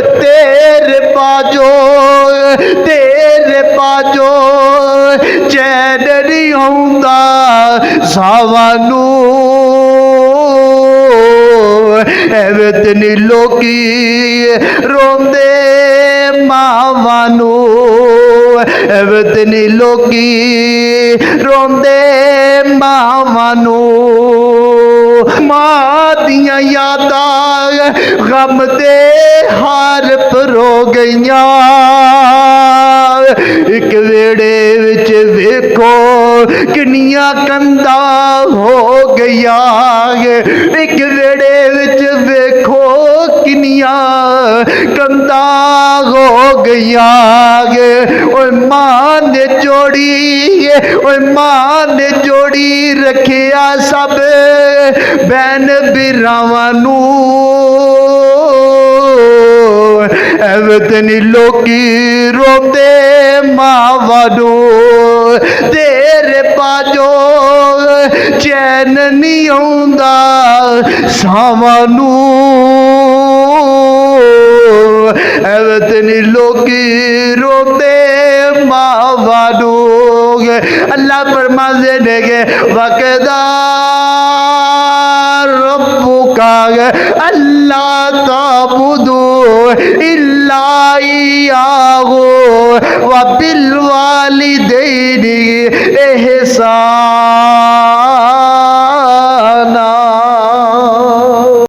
तेरे बाजो चैन नहीं आउंदा सावानू एवें ते नहीं लोकी रोंदे मावानू एवें ते नहीं लोकी रोंदे मावानू मां दियां यादां गम दे हार परो गईयां एक वेड़े विच वेखो किन्नियां कंधा हो गईयां एक वेड़े विच वेखो किन्नियां कंधा हो गईयां ओए मां ने जोड़ी ओए मां ने जोड़ी रखिया सब बैन बिरावां नू एवें ते नहीं लोकी रोंदे मावां नू तेरे बाजो चैन नहीं आउंदा सावां नू एवें ते नहीं लोकी रोंदे मावां नू अल्लाह फरमांदे ने के वकदा रब्बुका अल्लाह ताबुदू इल्ला इय्याहु व बिल वालिदैनि इहसान